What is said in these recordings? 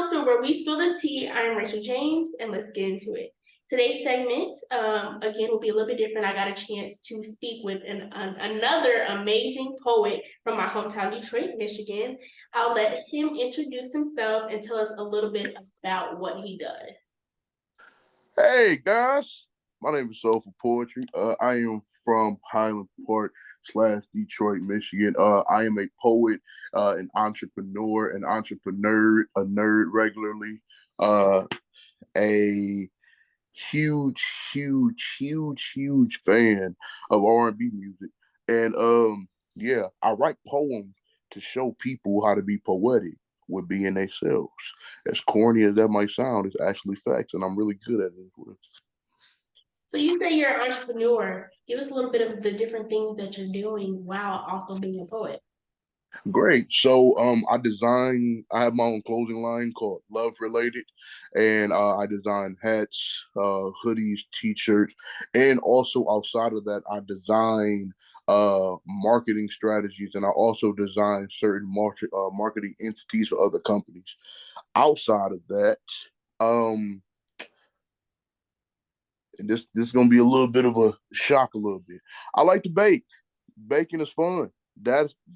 Solfull, where we spill the tea. I'm Rachel James, and let's get into it. Today's segment, again, will be a little bit different. I got a chance to speak with another amazing poet from my hometown, Detroit, Michigan. I'll let him introduce himself and tell us a little bit about what he does. Hey guys, my name is Solfull Poetry. I am from Highland Park / Detroit, Michigan. I am a poet, an entrepreneur, a nerd regularly, a huge fan of R&B music, and yeah, I write poems to show people how to be poetic with being themselves. As corny as that might sound, it's actually facts, and I'm really good at it. So you say you're an entrepreneur. Give us a little bit of the different things that you're doing while also being a poet. Great. So I have my own clothing line called Love Related, and I design hats, hoodies, t-shirts, and also outside of that I design marketing strategies, and I also design certain marketing entities for other companies. Outside of that, um and this is gonna be a little bit of a shock a little bit. I like to bake. Baking is fun.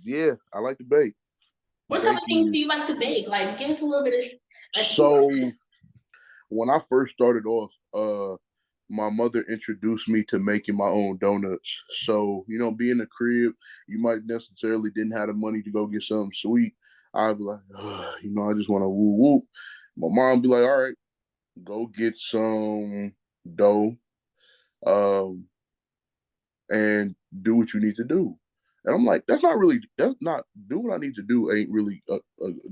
Yeah, I like to bake. What type of things Baking do is you like to bake? Like, give us a little bit of a so when I first started off, my mother introduced me to making my own donuts. So, being in the crib, you might necessarily didn't have the money to go get something sweet. I'd be like, I just want to woo woo. My mom be like, all right, go get some dough, um, and do what you need to do. And I'm like, that's not do what I need to do ain't really a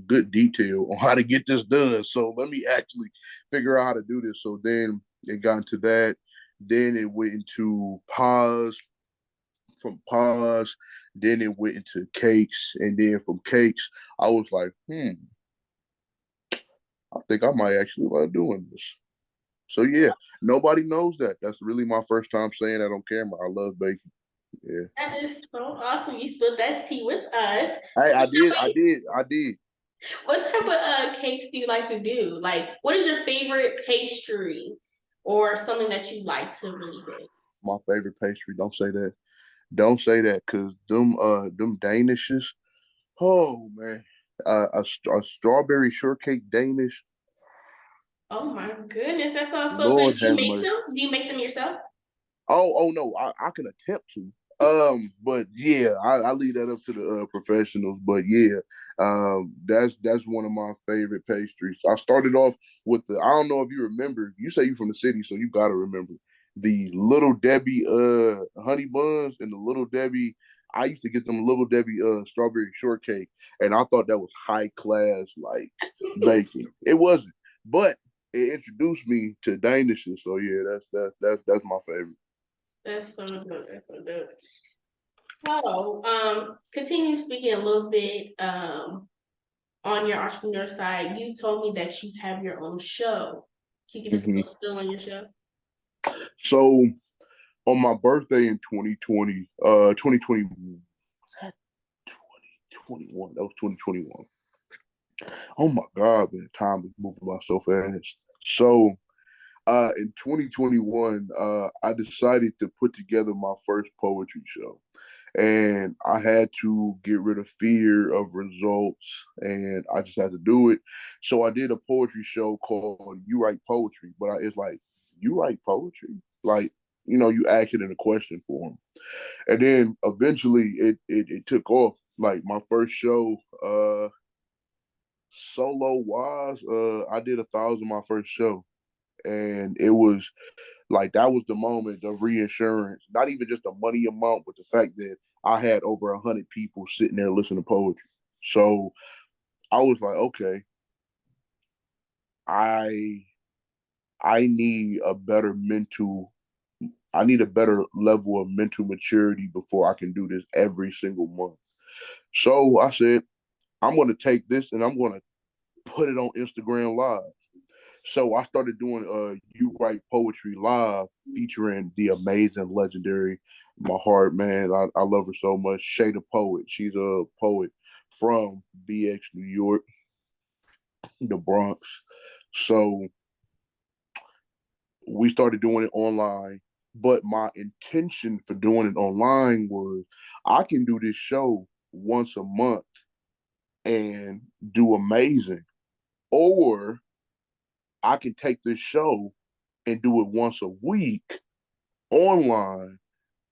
good detail on how to get this done. So let me actually figure out how to do this. So then it got into that. Then it went into pies. From pies, then it went into cakes. And then from cakes, I was like, I think I might actually like doing this. So yeah, nobody knows that. That's really my first time saying that on camera. I love baking. Yeah. That is so awesome. You spilled that tea with us. Hey, I did. What type of cakes do you like to do? Like, what is your favorite pastry or something that you like to really bake? My favorite pastry. Don't say that. Don't say that, cause them Danishes. Oh man, a strawberry shortcake Danish. Oh my goodness, that sounds so good. Lord Do you have make mercy. them? Do you make them yourself? Oh no, I can attempt to. But yeah, I leave that up to the professionals. But yeah, that's one of my favorite pastries. I started off with the. I don't know if you remember. You say you from the city, so you got to remember the Little Debbie honey buns and the Little Debbie. I used to get them Little Debbie strawberry shortcake, and I thought that was high class like baking. It wasn't, but it introduced me to Danishes. So yeah, that's my favorite. That's so good. That's so good. So, continue speaking a little bit on your entrepreneur side. You told me that you have your own show. Can you give us a Mhm. little spill on your show? So on my birthday in 2020, 2020, was that 2021? That was 2021. Oh my God, man, time is moving by so fast. So in 2021, I decided to put together my first poetry show. And I had to get rid of fear of results, and I just had to do it. So I did a poetry show called You Write Poetry, but it's like, you write poetry? Like, you ask it in a question form. And then eventually it took off. Like my first show, solo wise, I did 1,000 my first show. And it was like that was the moment of reassurance, not even just the money amount, but the fact that I had over 100 people sitting there listening to poetry. So I was like, okay, I I need a better mental I need a better level of mental maturity before I can do this every single month. So I said, I'm gonna take this and I'm gonna put it on Instagram Live. So I started doing You Write Poetry Live featuring the amazing, legendary, my heart, man. I love her so much. Shada Poet. She's a poet from BX, New York. the Bronx. So we started doing it online. But my intention for doing it online was I can do this show once a month and do amazing. Or I can take this show and do it once a week online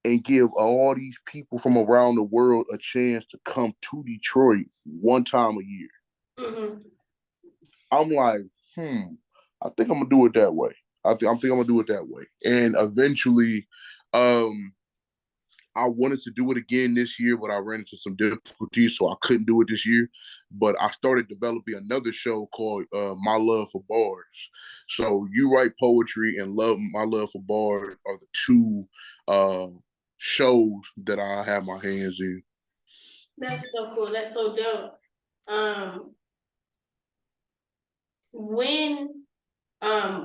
and give all these people from around the world a chance to come to Detroit one time a year. Mm-hmm. I'm like, I think I'm gonna do it that way. I think I'm gonna do it that way. And eventually, um, I wanted to do it again this year, but I ran into some difficulties, so I couldn't do it this year. But I started developing another show called My Love for Bars. So you write poetry and love My Love for Bars are the two uh, shows that I have my hands in. That's so cool. That's so dope. Um, when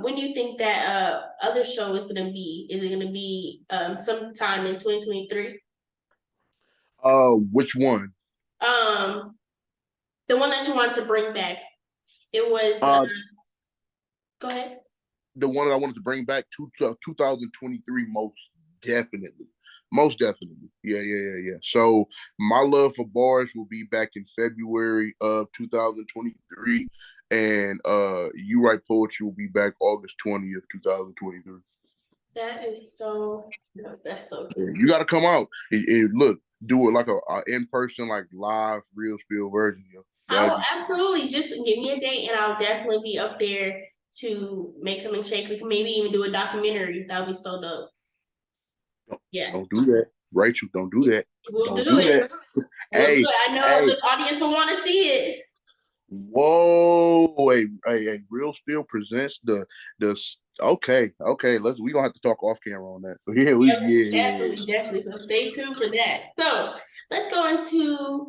when do you think that other show is gonna be? Is it gonna be sometime in 2023? Which one? Um, the one that you wanted to bring back. It was Uh, go ahead. the one that I wanted to bring back to 2023, definitely. Most definitely. Yeah. So My Love for Bars will be back in February of 2023. And You Write Poetry will be back August 20th, 2023. That is so that's so Yeah, cool. you gotta come out. Look, do it like a in-person, like live, real spiel version. I That'd will be absolutely just give me a date and I'll definitely be up there to make something shake. We can maybe even do a documentary. That would be so dope. Yeah. don't do that. Rachel, don't do that. We'll Don't do do it. that. We'll do Hey, it. I know hey, the audience will want to see it. whoa, Real Steel presents the okay. We gonna have to talk off camera on that. Yeah, Yep, yeah. definitely, definitely. So stay tuned for that. So let's go into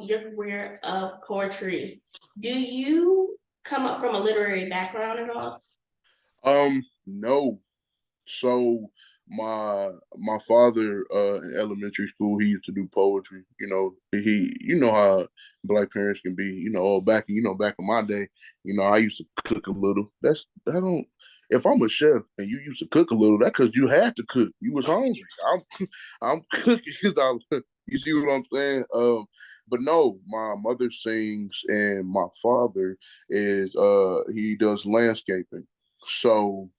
your career of poetry. Do you come up from a literary background at all? No. So my father in elementary school, he used to do poetry. You know how black parents can be. Back in my day, I used to cook a little. I don't. If I'm a chef and you used to cook a little, that's because you had to cook. You was hungry. I'm cooking. You see what I'm saying? But no, my mother sings and my father is he does landscaping. So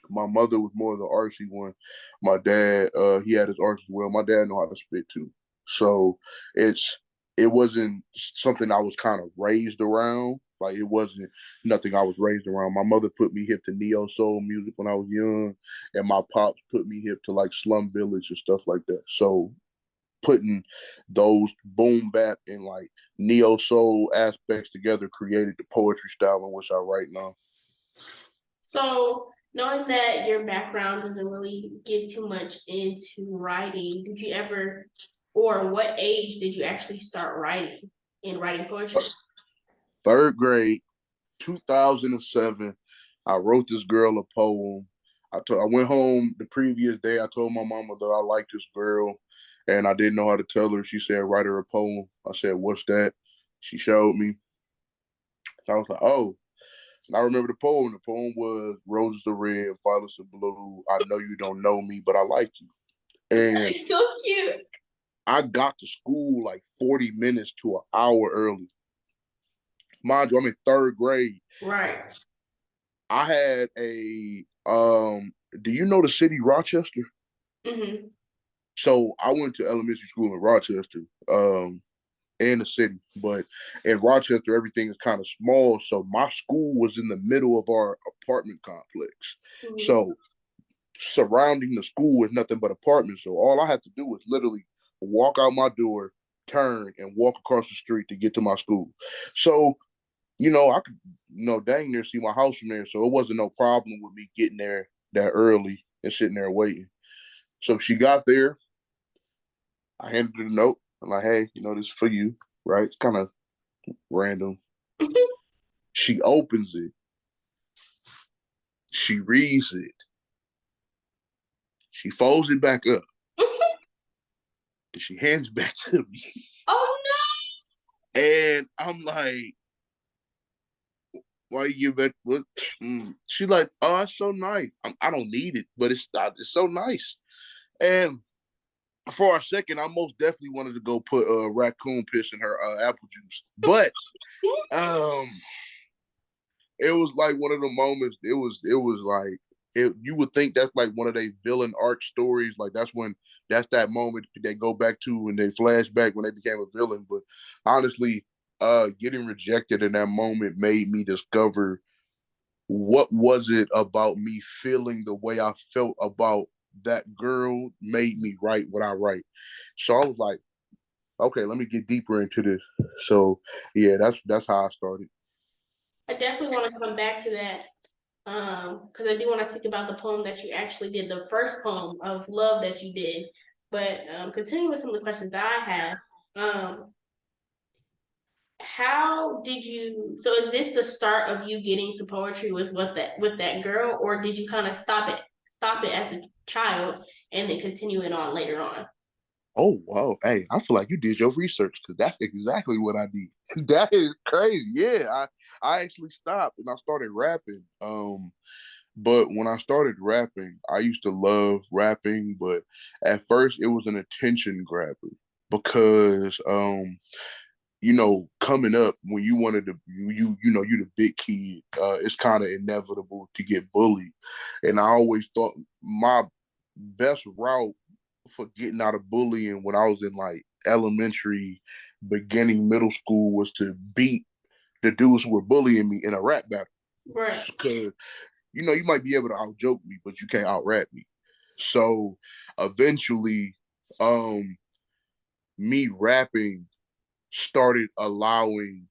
my mother was more of the artsy one. My dad, he had his arts as well. My dad know how to spit too. So it's it wasn't something I was kind of raised around. Like it wasn't nothing I was raised around. My mother put me hip to neo soul music when I was young, and my pops put me hip to like Slum Village and stuff like that. So putting those boom bap and like neo soul aspects together created the poetry style in which I write now. So, knowing that your background doesn't really give too much into writing, did you ever, or what age did you actually start writing and writing poetry? Third grade, 2007, I wrote this girl a poem. I went home the previous day. I told my mama that I liked this girl, and I didn't know how to tell her. She said, "Write her a poem." I said, "What's that?" She showed me. So I was like, "Oh." And I remember the poem. The poem was "Roses are red, violets are blue. I know you don't know me, but I like you." And It's so cute. I got to school like 40 minutes to an hour early. Mind you, I'm in third grade. Right. I had a do you know the city Rochester? Mm-hmm. So I went to elementary school in Rochester, in the city, but in Rochester everything is kind of small. So my school was in the middle of our apartment complex. Mm-hmm. So surrounding the school was nothing but apartments. So all I had to do was literally walk out my door, turn, and walk across the street to get to my school. So I could, dang near see my house from there. So it wasn't no problem with me getting there that early and sitting there waiting. So she got there. I handed her the note. I'm like, hey, this is for you, right? It's kind of random. She opens it. She reads it. She folds it back up. And she hands it back to me. Oh And I'm like, Why you give back what? She's like, oh, it's so nice. I don't need it, but it's so nice. And for a second, I most definitely wanted to go put raccoon piss in her apple juice, but um, it was like one of the moments. It was like you would think that's like one of their villain arc stories. Like that's that moment they go back to when they flash back when they became a villain. But honestly, getting rejected in that moment made me discover what was it about me feeling the way I felt about that girl made me write what I write. So I was like, okay, let me get deeper into this. So yeah, that's how I started. I definitely want to come back to that. Because I do want to speak about the poem that you actually did, the first poem of love that you did. But continuing with some of the questions that I have, um, how did you? So is this the start of you getting to poetry? Was what that with that girl, or did you kind of stop it as a child and then continue it on later on? Oh wow, hey, I feel like you did your research because that's exactly what I did. That is crazy. Yeah, I actually stopped and I started rapping. But when I started rapping, I used to love rapping, but at first it was an attention grabber because coming up when you wanted to you the big kid, it's kind of inevitable to get bullied. And I always thought my best route for getting out of bullying when I was in like elementary, beginning middle school was to beat the dudes who were bullying me in a rap battle. Right. Because you might be able to out joke me, but you can't out rap me. So eventually, um, me rapping started allowing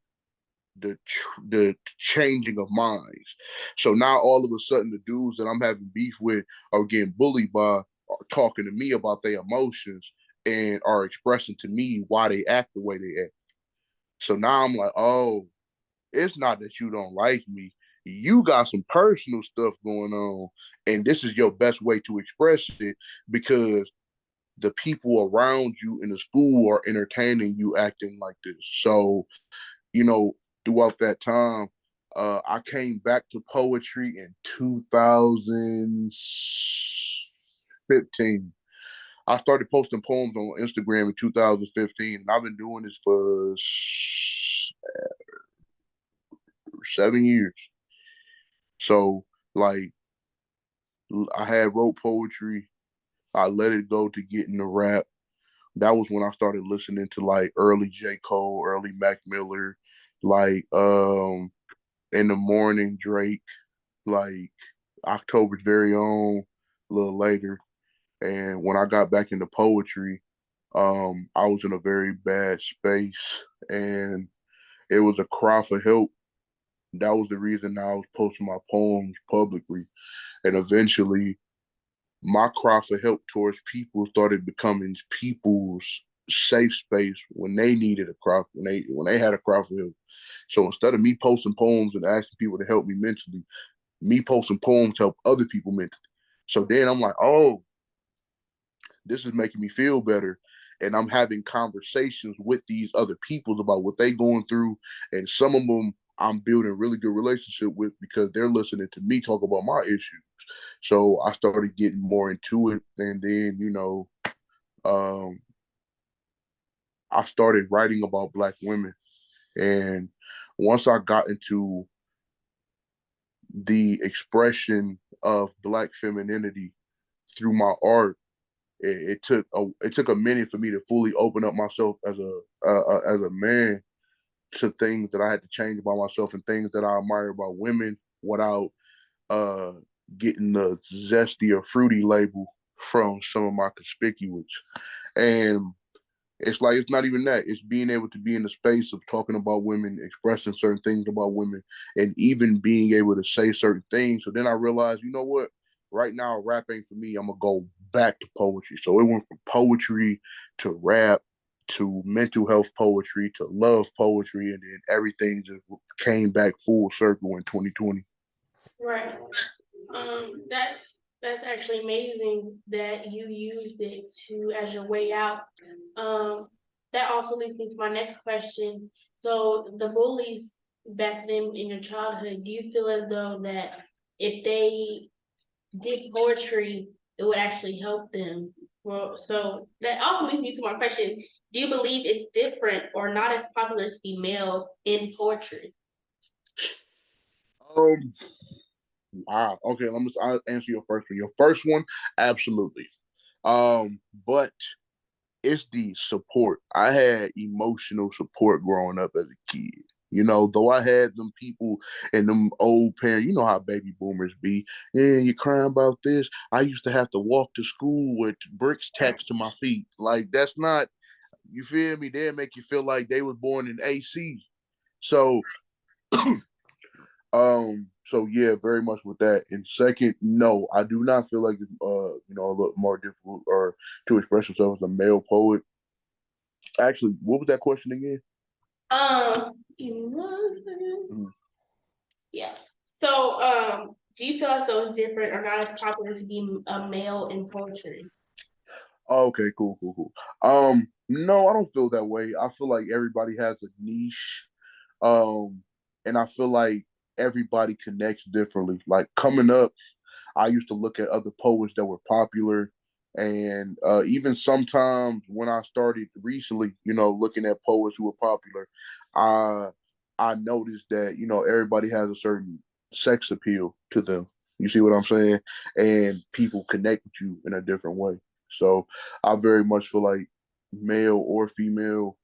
the changing of minds. So now all of a sudden, the dudes that I'm having beef with are getting bullied by, are talking to me about their emotions and are expressing to me why they act the way they act. So now I'm like, oh, it's not that you don't like me. You got some personal stuff going on, and this is your best way to express it because the people around you in the school are entertaining you acting like this. So, you know, throughout that time, I came back to poetry in 2015. I started posting poems on Instagram in 2015, and I've been doing this for 7 years. So, like, I had wrote poetry. I let it go to get into rap. That was when I started listening to like early J. Cole, early Mac Miller, like in the morning Drake, like October's very own, a little later. And when I got back into poetry, I was in a very bad space and it was a cry for help. That was the reason I was posting my poems publicly. And eventually my cry for help towards people started becoming people's safe space when they needed a cry, when they had a cry for help. So instead of me posting poems and asking people to help me mentally, me posting poems help other people mentally. So then I'm like, oh, this is making me feel better. And I'm having conversations with these other people about what they going through. And some of them I'm building really good relationship with because they're listening to me talk about my issues. So I started getting more into it. And then, um, I started writing about Black women. And once I got into the expression of Black femininity through my art, it took a minute for me to fully open up myself as a man to things that I had to change about myself and things that I admire about women without uh, getting the zesty or fruity label from some of my conspicuous. And it's like it's not even that. It's being able to be in the space of talking about women, expressing certain things about women, and even being able to say certain things. So then I realized, you know what? Right now, rap ain't for me. I'm gonna go back to poetry. So it went from poetry to rap to mental health poetry to love poetry, and then everything just came back full circle in 2020. Right. That's actually amazing that you used it to as your way out. That also leads me to my next question. So the bullies back then in your childhood, do you feel as though that if they did poetry, it would actually help them? Well, so that also leads me to my question. Do you believe it's different or not as popular to be male in poetry? Um, wow. Okay, I'll answer your first one. Your first one, absolutely. But it's the support. I had emotional support growing up as a kid. Though I had them people and them old parents, you know how baby boomers be. Yeah, you're crying about this. I used to have to walk to school with bricks tacked to my feet. Like that's not, you feel me? They'll make you feel like they was born in AC. So so yeah, very much with that. And second, no, I do not feel like it's a little more difficult or to express yourself as a male poet. Actually, what was that question again? Give me one second. Mhm. Yeah. So, do you feel as though it's different or not as popular to be a male in poetry? Okay, cool, cool, cool. No, I don't feel that way. I feel like everybody has a niche. Um, and I feel like everybody connects differently. Like coming up, I used to look at other poets that were popular. And even sometimes when I started recently, looking at poets who were popular, I I noticed that, everybody has a certain sex appeal to them. You see what I'm saying? And people connect with you in a different way. So I very much feel like male or female,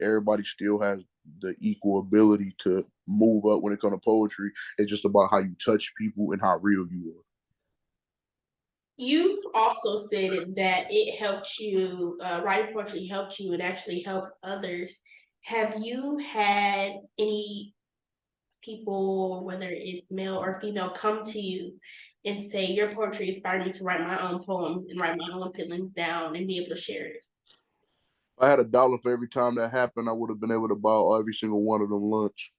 everybody still has the equal ability to move up when it comes to poetry. It's just about how you touch people and how real you are. You also said that it helps you, writing poetry helps you, it actually helps others. Have you had any people, whether it's male or female, come to you and say, your poetry inspired me to write my own poem and write my own feelings down and be able to share it? If I had $1 for every time that happened, I would have been able to buy every single one of them lunch.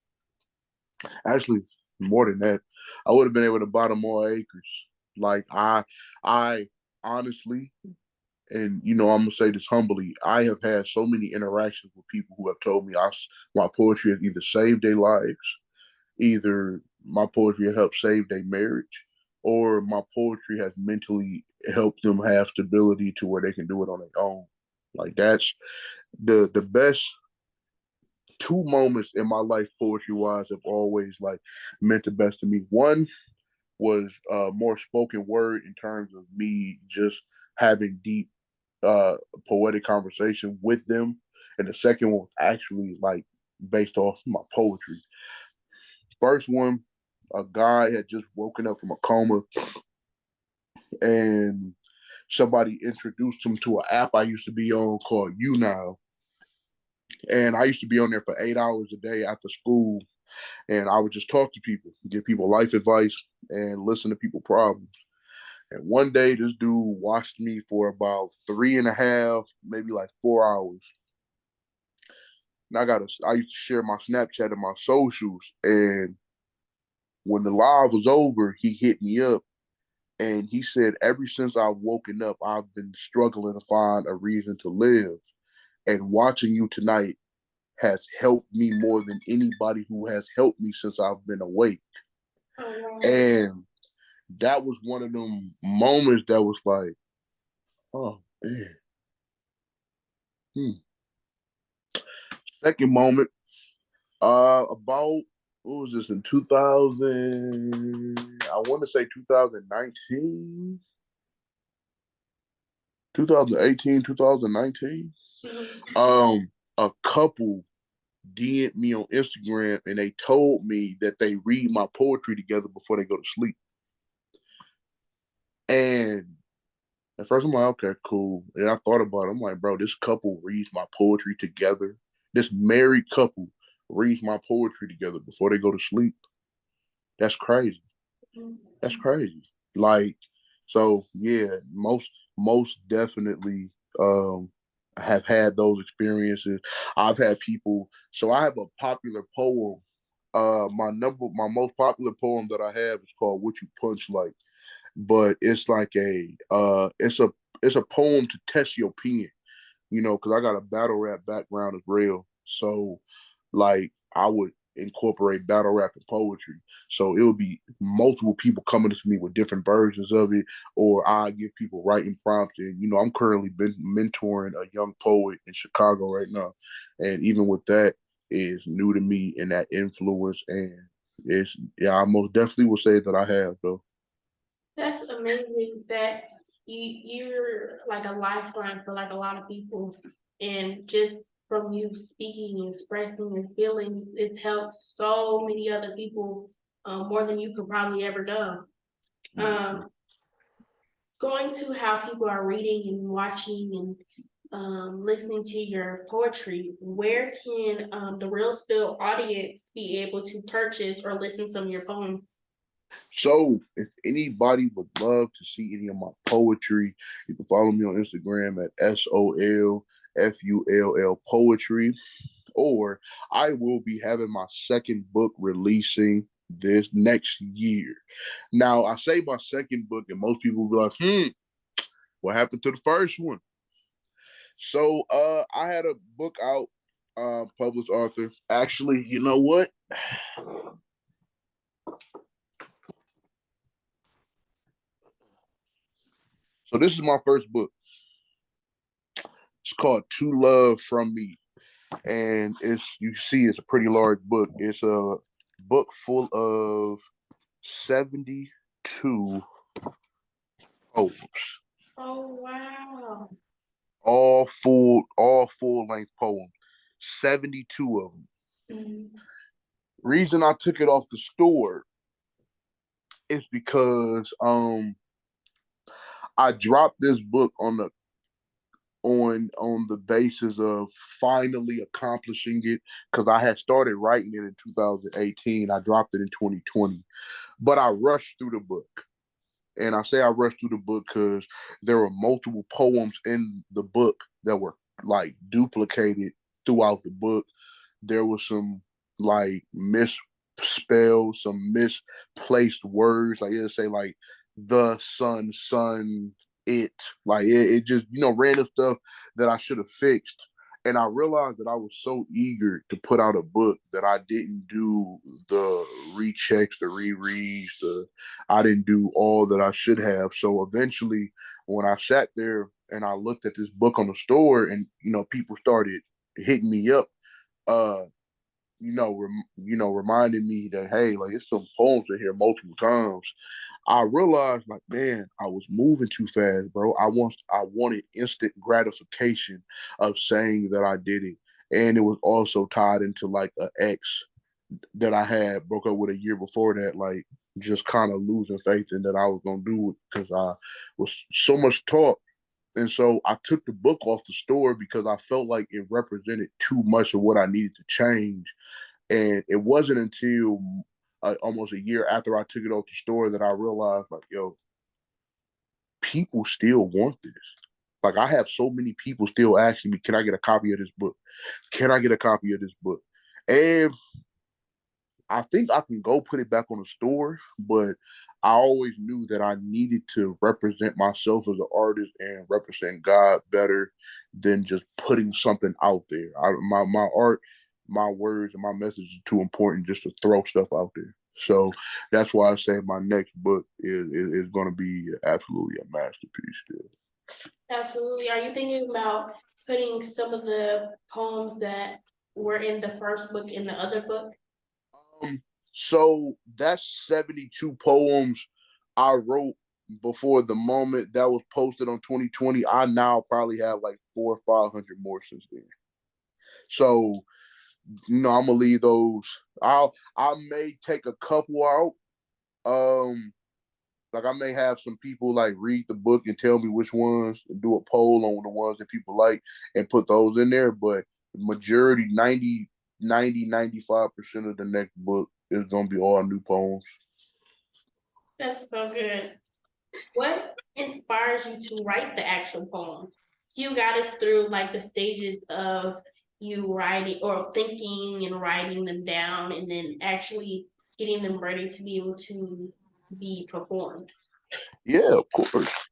Actually, more than that, I would have been able to buy them more acres. Like I honestly, and I'm gonna say this humbly, I have had so many interactions with people who have told me my poetry has either saved their lives, either my poetry has helped save their marriage, or my poetry has mentally helped them have stability to where they can do it on their own. Like that's the best two moments in my life poetry wise have always like meant the best to me. One was more spoken word in terms of me just having deep poetic conversation with them, and the second one was actually like based off my poetry. First one, a guy had just woken up from a coma, and somebody introduced him to an app I used to be on called You Now, and I used to be on there for 8 hours a day after school, and I would just talk to people, give people life advice, and listen to people problems. And one day, this dude watched me for about 3.5, maybe like 4 hours. And I used to share my Snapchat and my socials. And when the live was over, he hit me up and he said, ever since I've woken up, I've been struggling to find a reason to live. And watching you tonight has helped me more than anybody who has helped me since I've been awake. Oh, wow. And that was one of them moments that was like, oh man. Hmm. Second moment, about what was this in 2000? I want to say 2019, 2018, 2019. Mhm. A couple DM'd me on Instagram and they told me that they read my poetry together before they go to sleep. And at first I'm like, okay, cool. And I thought about it. I'm like, bro, this couple reads my poetry together. This married couple reads my poetry together before they go to sleep. That's crazy. That's crazy. Like, so yeah, most definitely have had those experiences. I've had people, so I have a popular poem. My most popular poem that I have is called What You Punch Like. But it's like it's a poem to test your pen, because I got a battle rap background as well. So like I would incorporate battle rap and poetry. So it would be multiple people coming to me with different versions of it, or I give people writing prompts. And I'm currently been mentoring a young poet in Chicago right now, and even with that, is new to me and that influence. And it's yeah, I most definitely will say that I have though. That's amazing that you're like a lifeline for like a lot of people, and just from you speaking and expressing your feelings, it's helped so many other people, more than you could probably ever know. Um, Going to how people are reading and watching and listening to your poetry, where can the Real Spill audience be able to purchase or listen to some of your poems? So if anybody would love to see any of my poetry, you can follow me on Instagram at SOLFULL Poetry, or I will be having my second book releasing this next year. Now I say my second book, and most people will be like, what happened to the first one? So I had a book out, published author. Actually, you know what? So this is my first book. It's called To Love From Me. And it's a pretty large book. It's a book full of 72 poems, Oh wow. all full length poems, 72 of them. Mhm. Reason I took it off the store is because I dropped this book on the basis of finally accomplishing it, because I had started writing it in 2018. I dropped it in 2020, but I rushed through the book. And I say I rushed through the book because there were multiple poems in the book that were like duplicated throughout the book. There was some like misspells, some misplaced words. Like it'll say like the son, it. Like it just, random stuff that I should have fixed. And I realized that I was so eager to put out a book that I didn't do the rechecks, the rereads, I didn't do all that I should have. So eventually, when I sat there and I looked at this book on the store, and people started hitting me up, uh, reminding me that, hey, like it's some poems in here multiple times. I realized, like, man, I was moving too fast, bro. I wanted instant gratification of saying that I did it, and it was also tied into like an ex that I had broke up with a year before that, like just kind of losing faith in that I was gonna do it because I was so much talk. And so I took the book off the store because I felt like it represented too much of what I needed to change. And it wasn't until almost a year after I took it off the store that I realized, like, yo, people still want this. Like, I have so many people still asking me, can I get a copy of this book? Can I get a copy of this book? And I think I can go put it back on the store, but I always knew that I needed to represent myself as an artist and represent God better than just putting something out there. My art, my words, and my message is too important just to throw stuff out there. So that's why I say my next book is going to be absolutely a masterpiece. Still. Absolutely. Are you thinking about putting some of the poems that were in the first book in the other book? Um, so that's 72 poems I wrote before the moment that was posted on 2020. I now probably have like 400 or 500 more since then. So, I'm gonna leave those. I may take a couple out. Um, like I may have some people like read the book and tell me which ones, and do a poll on the ones that people like and put those in there. But the majority, 95% of the next book is gonna be all new poems. That's so good. What inspires you to write the actual poems? You got us through like the stages of you writing or thinking and writing them down and then actually getting them ready to be able to be performed. Yeah, of course.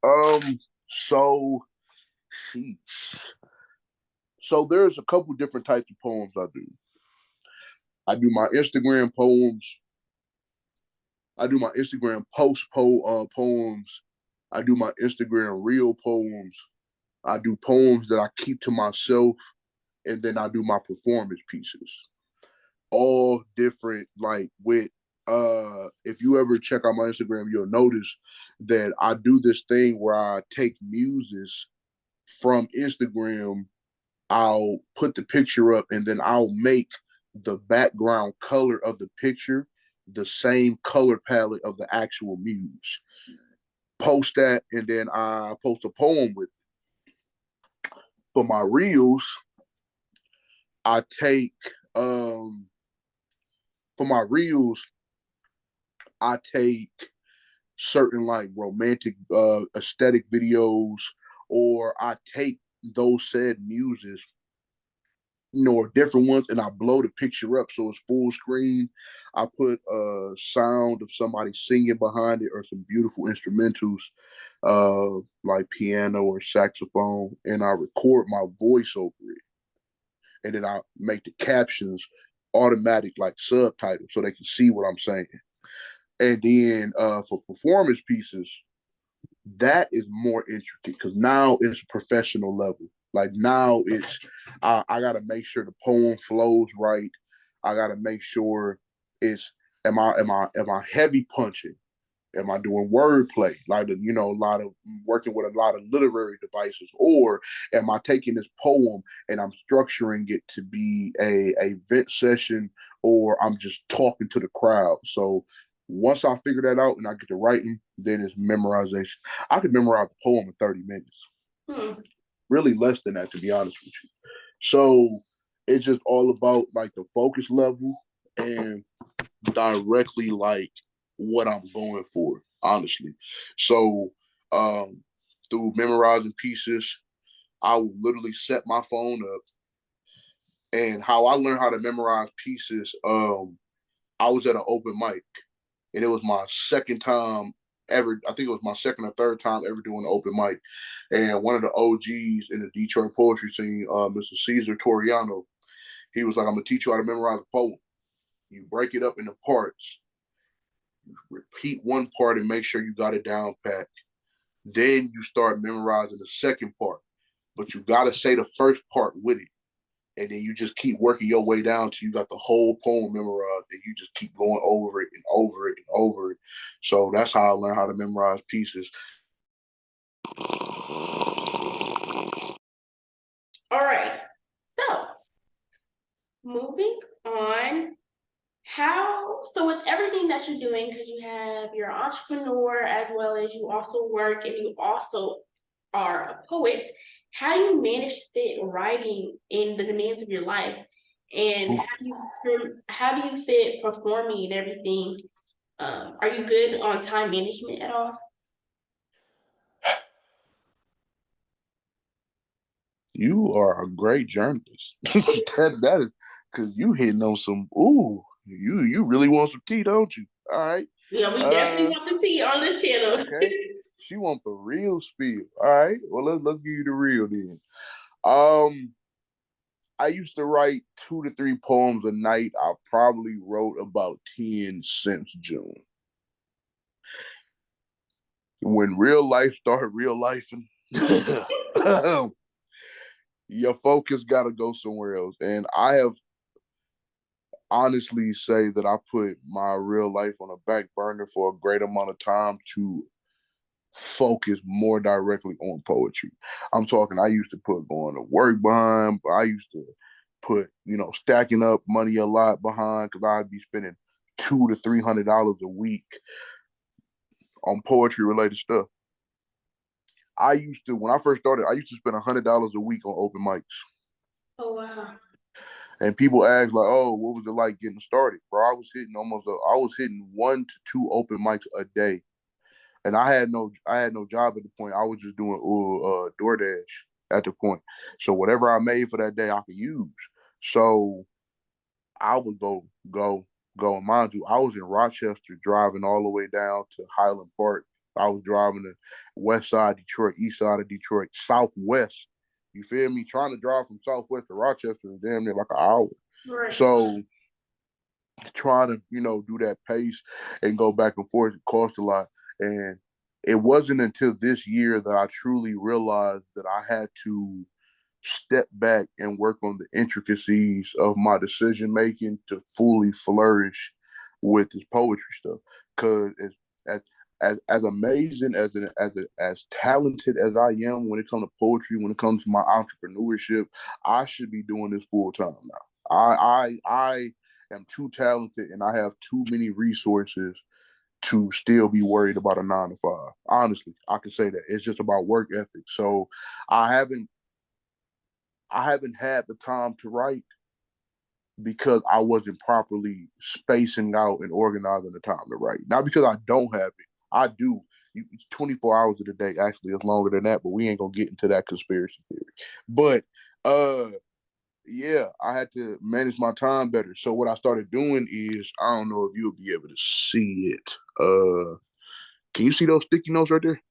So sheesh. So there's a couple different types of poems I do. I do my Instagram poems. I do my Instagram poems. I do my Instagram reel poems. I do poems that I keep to myself, and then I do my performance pieces. All different, like with if you ever check out my Instagram, you'll notice that I do this thing where I take muses from Instagram. I'll put the picture up and then I'll make the background color of the picture the same color palette of the actual muse. Post that, and then I post a poem with it. For my reels, I take for my reels, I take certain like romantic aesthetic videos, or I take those said muses, or different ones, and I blow the picture up so it's full screen. I put a sound of somebody singing behind it or some beautiful instrumentals, like piano or saxophone, and I record my voice over it. And then I make the captions automatic, like subtitles, so they can see what I'm saying. And then for performance pieces, that is more intricate because now it's professional level. Like now it's I gotta make sure the poem flows right. I gotta make sure it's am I heavy punching? Am I doing wordplay? Like a lot of working with a lot of literary devices, or am I taking this poem and I'm structuring it to be a vent session, or I'm just talking to the crowd? So once I figure that out and I get to writing, then it's memorization. I could memorize a poem in 30 minutes. Really less than that, to be honest with you. So it's just all about like the focus level and directly like what I'm going for, honestly. So through memorizing pieces, I would literally set my phone up. And how I learned how to memorize pieces, I was at an open mic, and it was my second time ever. I think it was my second or third time ever doing an open mic. And one of the OGs in the Detroit poetry scene, Mr. Caesar Toriano, he was like, "I'm gonna teach you how to memorize a poem. You break it up into parts. You repeat one part and make sure you got it down pat. Then you start memorizing the second part, but you gotta say the first part with it. And then you just keep working your way down till you got the whole poem memorized, and you just keep going over it and over it and over it." So that's how I learned how to memorize pieces. All right. So moving on. So with everything that you're doing, because you have your entrepreneur as well as you also work and you also are a poet, how do you manage to fit writing in the demands of your life? And how do you fit performing and everything? Are you good on time management at all? You are a great journalist. That is because you hitting on some. Ooh, you really want some tea, don't you? All right. Yeah, we definitely want the tea on this channel. Okay. She want the real spiel. All right. Well, let's give you the real then. Um, I used to write 2 to 3 poems a night. I probably wrote about 10 since June. When real life started real life, your focus got to go somewhere else. And I have honestly say that I put my real life on a back burner for a great amount of time to focus more directly on poetry. I'm talking, I used to put going to work behind, but I used to put, stacking up money a lot behind because I'd be spending $200 to $300 a week on poetry related stuff. I used to, when I first started, I used to spend $100 a week on open mics. Oh wow. And people ask like, "Oh, what was it like getting started?" Bro, I was hitting 1 to 2 open mics a day, and I had no job at the point. I was just doing DoorDash at the point. So whatever I made for that day, I could use. So I would go. And mind you, I was in Rochester driving all the way down to Highland Park. I was driving the west side of Detroit, east side of Detroit, southwest. You feel me? Trying to drive from southwest to Rochester is damn near like an hour. Right. So trying to, do that pace and go back and forth, it cost a lot. And it wasn't until this year that I truly realized that I had to step back and work on the intricacies of my decision making to fully flourish with this poetry stuff. Because as, as amazing as talented as I am when it comes to poetry, when it comes to my entrepreneurship, I should be doing this full time now. I am too talented and I have too many resources to still be worried about a 9 to 5. Honestly, I can say that it's just about work ethic. So I haven't I haven't had the time to write because I wasn't properly spacing out and organizing the time to write. Not because I don't have it. I do. It's 24 hours of the day. Actually, it's longer than that, but we ain't gonna get into that conspiracy theory. But yeah, I had to manage my time better. So what I started doing is, I don't know if you'll be able to see it. Can you see those sticky notes right there?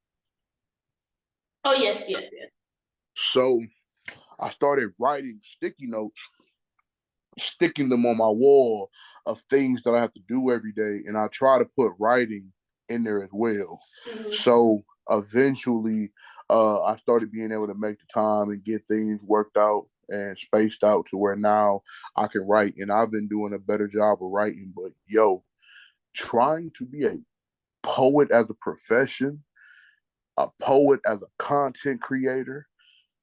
Oh, yes, yes, yes. So I started writing sticky notes, sticking them on my wall of things that I have to do every day, and I try to put writing in there as well. Mhm. So eventually, I started being able to make the time and get things worked out and spaced out to where now I can write, and I've been doing a better job of writing. But yo, trying to be a poet as a profession, a poet as a content creator,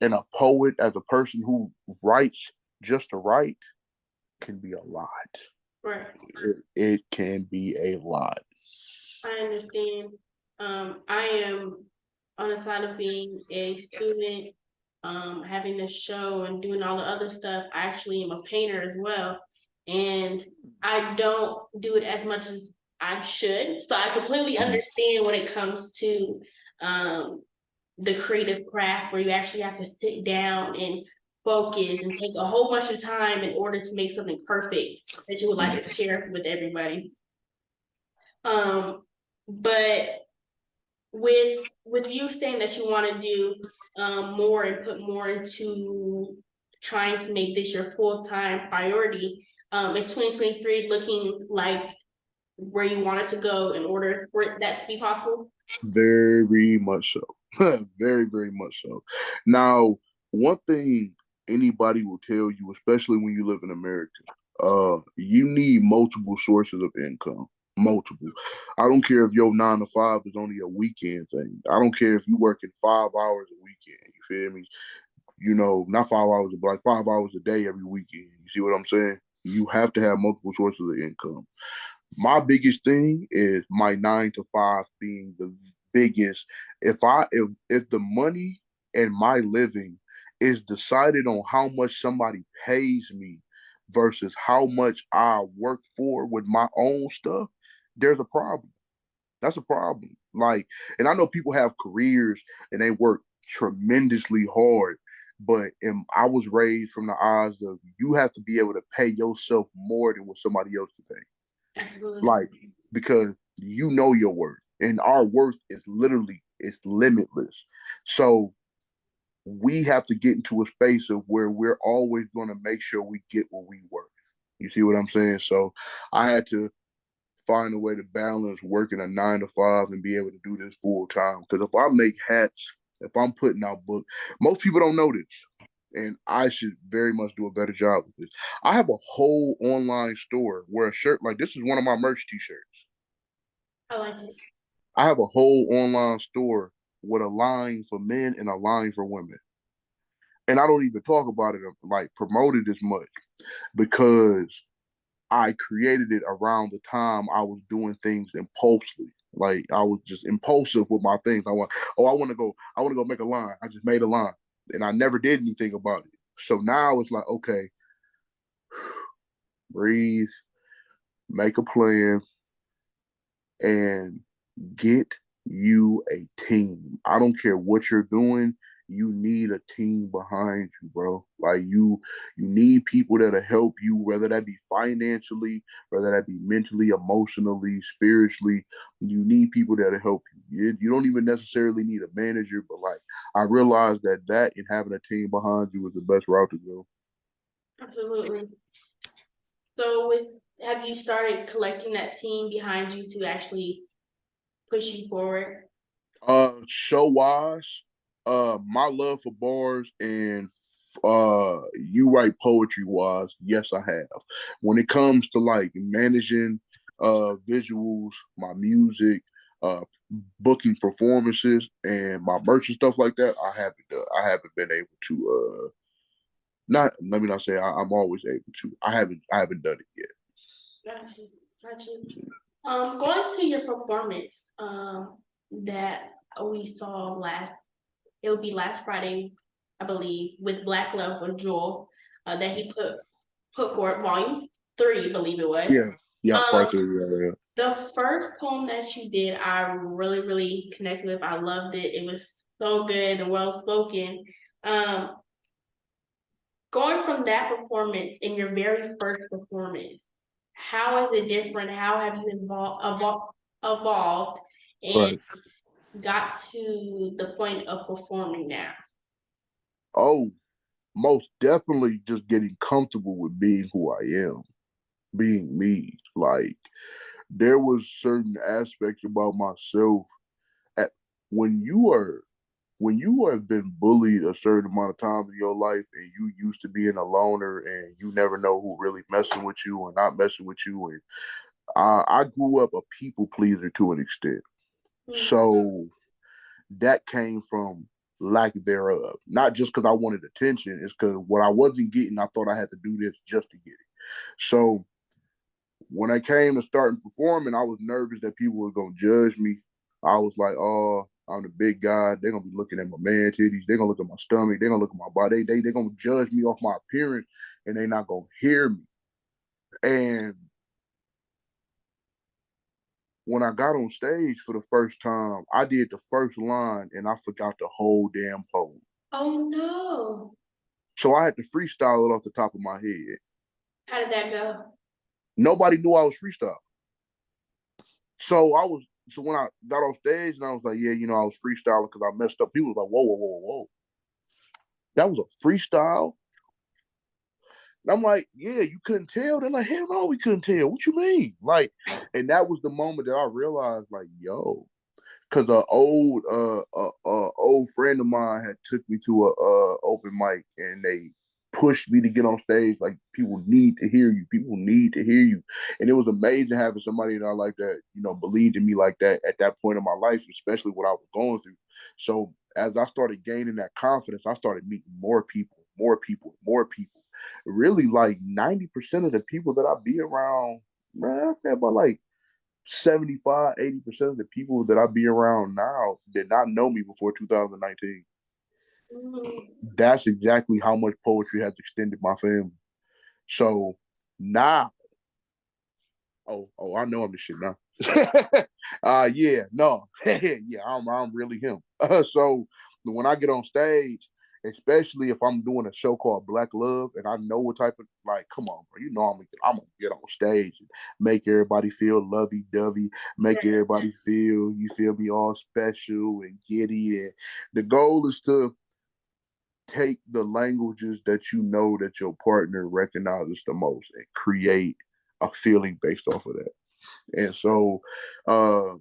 and a poet as a person who writes just to write can be a lot. Right. It can be a lot. I understand. I am on the side of being a student, having the show and doing all the other stuff. I actually am a painter as well. And I don't do it as much as I should. So I completely understand when it comes to um, the creative craft where you actually have to sit down and focus and take a whole bunch of time in order to make something perfect that you would like to share with everybody. Um, but with you saying that you want to do more and put more into trying to make this your full-time priority, is 2023 looking like where you want it to go in order for that to be possible? Very much so. Very, very much so. Now, one thing anybody will tell you, especially when you live in America, you need multiple sources of income. Multiple. I don't care if your 9 to 5 is only a weekend thing. I don't care if you working 5 hours a weekend. You feel me? Not 5 hours, but like 5 hours a day every weekend. You see what I'm saying? You have to have multiple sources of income. My biggest thing is my 9 to 5 being the biggest. If the money and my living is decided on how much somebody pays me versus how much I work for with my own stuff, there's a problem. That's a problem. Like, and I know people have careers and they work tremendously hard, but I was raised from the eyes of you have to be able to pay yourself more than what somebody else can pay. Absolutely. Like, because you know your worth, and our worth is literally it's limitless. So we have to get into a space of where we're always going to make sure we get what we worth. You see what I'm saying? So I had to find a way to balance working a 9 to 5 and be able to do this full time. Because if I make hats, if I'm putting out books, most people don't know this. And I should very much do a better job with this. I have a whole online store where a shirt like this is one of my merch t-shirts. I like it. I have a whole online store with a line for men and a line for women. And I don't even talk about it like promote it as much because I created it around the time I was doing things impulsively. Like I was just impulsive with my things. I want to go make a line. I just made a line and I never did anything about it. So now it's like, okay, breathe, make a plan, and get you a team. I don't care what you're doing. You need a team behind you, bro. Like you need people that'll help you, whether that be financially, whether that be mentally, emotionally, spiritually. You need people that'll help you. You don't even necessarily need a manager, but like I realized that and having a team behind you is the best route to go. Absolutely. So with have you started collecting that team behind you to actually push you forward? Show wise, my love for bars and you write poetry wise, yes, I have. When it comes to like managing visuals, my music, uh booking performances and my merch and stuff like that, I haven't been able to not let me not say I'm always able to. I haven't done it yet. Got you, got you. Going to your performance, that we saw last, it would be last Friday, I believe, with Black Love with Joel, that he put forward volume 3, I believe it was. Yeah. Yeah, part Um, 3. Yeah. the first poem that you did, I really, really connected with. I loved it. It was so good and well spoken. Um, going from that performance in your very first performance, how is it different? How have you evolved and Right. got to the point of performing now? Oh, most definitely just getting comfortable with being who I am, being me. Like there was certain aspects about myself at when you are when you have been bullied a certain amount of times in your life and you used to being a loner and you never know who really messing with you or not messing with you. And I grew up a people pleaser to an extent. Mm-hmm. So that came from lack thereof. Not just because I wanted attention, it's because what I wasn't getting, I thought I had to do this just to get it. So when I came to starting performing, I was nervous that people were gonna judge me. I was like, oh, I'm the big guy. They're gonna be looking at my man titties. They're gonna look at my stomach. They're gonna look at my body. They're gonna judge me off my appearance, and they're not gonna hear me. And when I got on stage for the first time, I did the first line, and I forgot the whole damn poem. Oh no. So I had to freestyle it off the top of my head. How did that go? Nobody knew I was freestyling. So when I got off stage and I was like, yeah, I was freestyling because I messed up. People was like, whoa, whoa, whoa, whoa. That was a freestyle. And I'm like, yeah, you couldn't tell. They're like, hell no, we couldn't tell. What you mean? Like, and that was the moment that I realized, like, yo, because an old friend of mine had took me to a open mic and they pushed me to get on stage. Like people need to hear you. People need to hear you. And it was amazing having somebody that I like that, believed in me like that at that point in my life, especially what I was going through. So as I started gaining that confidence, I started meeting more people, more people, more people. Really like 90% of the people that I be around, man, I say about like 75, 80% of the people that I be around now did not know me before 2019. Mm-hmm. That's exactly how much poetry has extended my family. So now, I know I'm the shit now. Yeah, no, yeah, I'm really him. So when I get on stage, especially if I'm doing a show called Black Love, and I know what type of like, come on, bro, I'm gonna get on stage and make everybody feel lovey dovey, make everybody feel you feel me all special and giddy. And the goal is to take the languages that you know that your partner recognizes the most and create a feeling based off of that. And so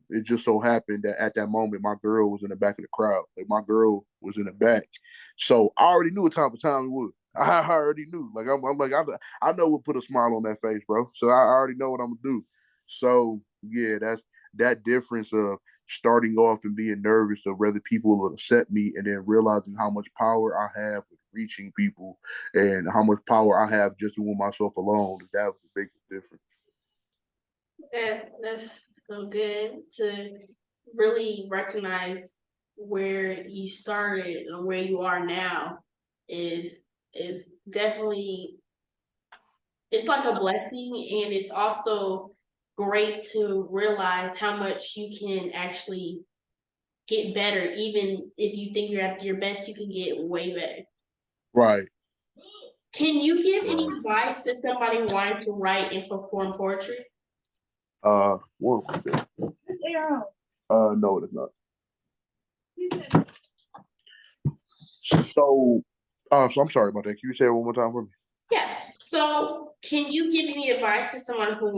it just so happened that at that moment, my girl was in the back of the crowd. Like my girl was in the back. So I already knew what type of time it was. I already knew. Like I'm like, I know what put a smile on that face, bro. So I already know what I'm gonna do. So yeah, that's that difference of starting off and being nervous of whether people will accept me and then realizing how much power I have with reaching people and how much power I have just with myself alone. That was the biggest difference. That's so good to really recognize where you started and where you are now is is definitely, it's like a blessing, and it's also great to realize how much you can actually get better. Even if you think you're at your best, you can get way better. Right. Can you give any Right. advice to somebody wanting to write and perform poetry? Well, no, it is not. So, so I'm sorry about that. Can you say it one more time for me? Yeah. So can you give any advice to someone who's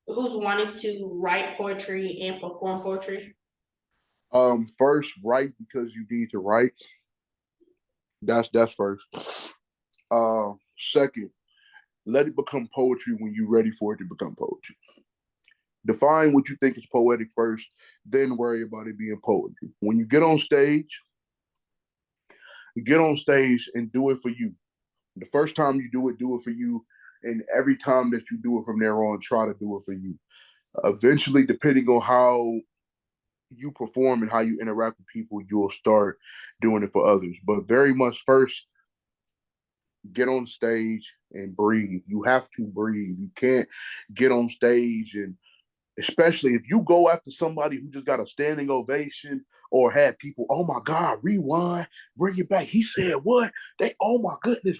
wanting to write poetry and perform poetry? First, write because you need to write. That's first. Second, let it become poetry when you're ready for it to become poetry. Define what you think is poetic first, then worry about it being poetry. When you get on stage and do it for you. The first time you do it for you. And every time that you do it from there on, try to do it for you. Eventually, depending on how you perform and how you interact with people, you'll start doing it for others. But very much first, get on stage and breathe. You have to breathe. You can't get on stage and especially if you go after somebody who just got a standing ovation or had people, oh my God, rewind, bring it back. He said what? Oh my goodness.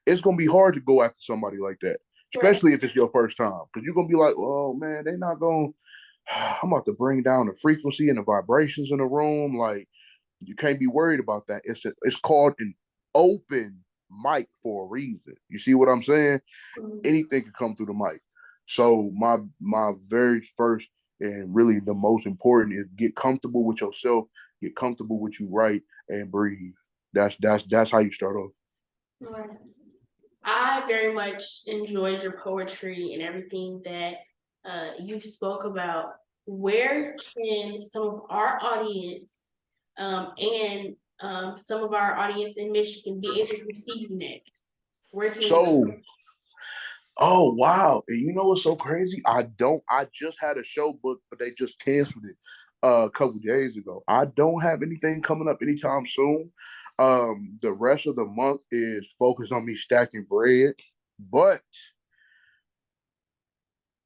It's gonna be hard to go after somebody like that, Right. especially if it's your first time, because you're gonna be like, oh man, they're not gonna. I'm about to bring down the frequency and the vibrations in the room. Like you can't be worried about that. It's called an open mic for a reason. You see what I'm saying? Mhm. Anything can come through the mic. So my very first and really the most important is get comfortable with yourself, get comfortable with you write and breathe. That's how you start off. Right. I very much enjoyed your poetry and everything that you spoke about. Where can some of our audience and some of our audience in Michigan be able to see you next? Where can we So go? oh wow. And you know what's so crazy? I just had a show booked, but they just canceled it a couple days ago. I don't have anything coming up anytime soon. The rest of the month is focused on me stacking bread. But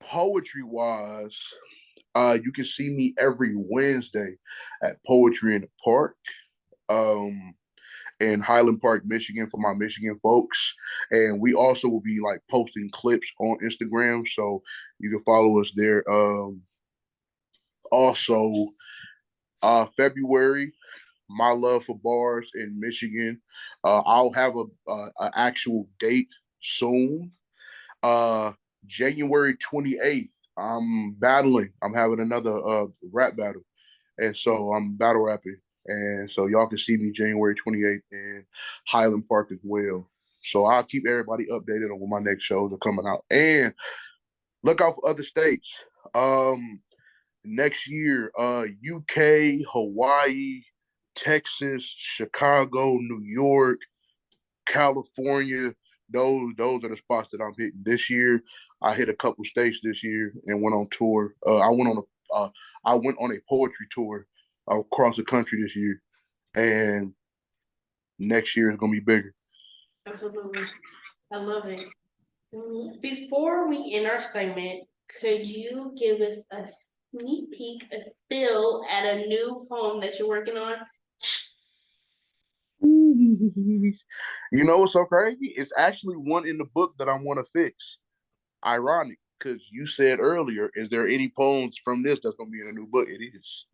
poetry wise, you can see me every Wednesday at Poetry in the Park. Um, in Highland Park, Michigan for my Michigan folks. And we also will be like posting clips on Instagram. So you can follow us there. Also, February, my love for bars in Michigan. I'll have a actual date soon. Uh, January 28th, I'm battling. I'm having another rap battle. And so I'm battle rapping. And so y'all can see me January 28th in Highland Park as well. So I'll keep everybody updated on when my next shows are coming out. And look out for other states. Um Next year, UK, Hawaii, Texas, Chicago, New York, California. Those are the spots that I'm hitting this year. I hit a couple states this year and went on tour. I went on a poetry tour across the country this year, and next year is gonna be bigger. Absolutely. I love it. Before we end our segment, could you give us a sneak peek, a spill at a new poem that you're working on? You know what's so crazy? It's actually one in the book that I want to fix. Ironic, because you said earlier, is there any poems from this that's gonna be in a new book? It is.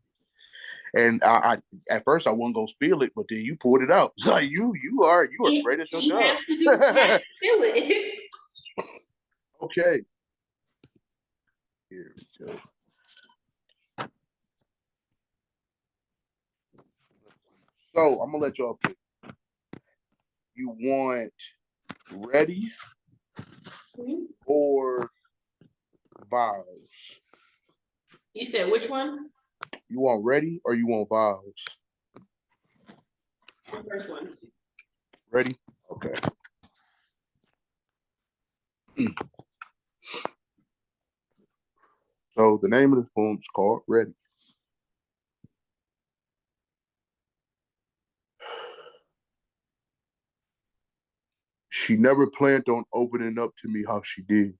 And I at first I wasn't gonna spill it, but then you pulled it out. It's like you are great at your You job. have to do, you have to spill it. Okay. Here we go. So I'm gonna let y'all pick. You want ready or vowels? You said which one? You want ready or you want vowels? The first one. Ready? Okay. So the name of the poem is called Ready. She never planned on opening up to me how she did.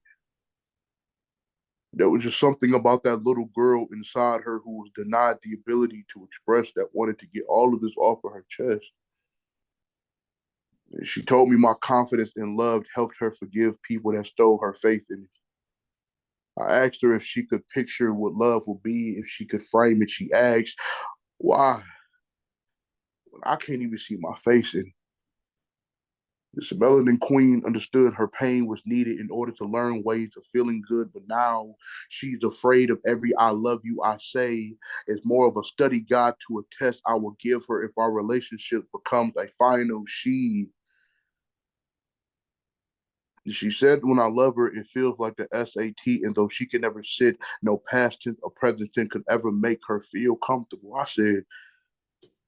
There was just something about that little girl inside her who was denied the ability to express that wanted to get all of this off of her chest. And she told me my confidence in love helped her forgive people that stole her faith in it. I asked her if she could picture what love would be if she could frame it. She asked, why? I can't even see my face in. This melanin queen understood her pain was needed in order to learn ways of feeling good, but now she's afraid of every I love you I say. It's more of a study guide to a test I will give her if our relationship becomes a final she. She said, when I love her, it feels like the SAT, and though she can never sit, no past tense or present tense could ever make her feel comfortable. I said,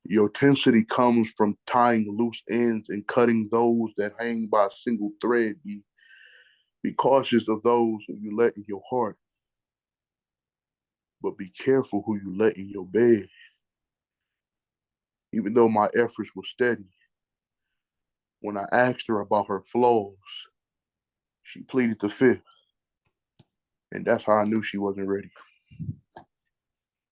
your intensity comes from tying loose ends and cutting those that hang by a single thread. Be cautious of those who you let in your heart, but be careful who you let in your bed. Even though my efforts were steady, when I asked her about her flaws, she pleaded the fifth, and that's how I knew she wasn't ready.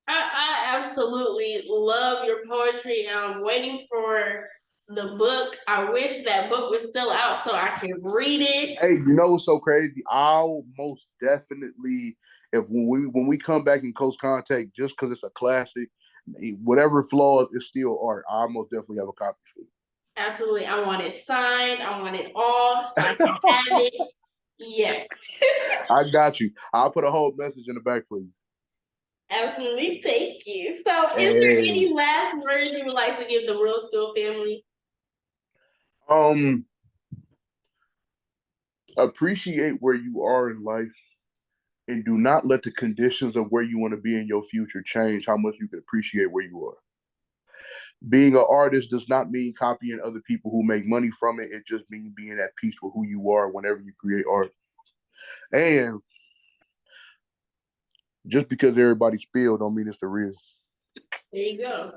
I absolutely love your poetry. I'm waiting for the book. I wish that book was still out so I can read it. Hey, you know what's so crazy? I'll most definitely, if when we come back in close contact, just because it's a classic, whatever flaws, it's still art. I most definitely have a copy for you. Absolutely. I want it signed. I want it all so I can have it. Yes. I got you. I'll put a whole message in the back for you. Absolutely. Thank you. So, is there Hey, any last words you would like to give the Real Spill family? um, appreciate where you are in life, and do not let the conditions of where you want to be in your future change how much you can appreciate where you are. Being an artist does not mean copying other people who make money from it. It just means being at peace with who you are whenever you create art. And just because everybody spilled don't mean it's the real. There you go.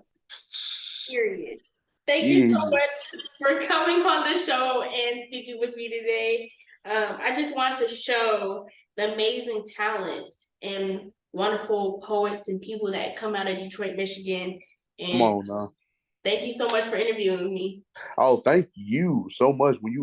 Period. Thank you Yeah. so much for coming on the show and speaking with me today. I just want to show the amazing talent and wonderful poets and people that come out of Detroit, Michigan. Come And on now. thank you so much for interviewing me. Oh, thank you so much. When you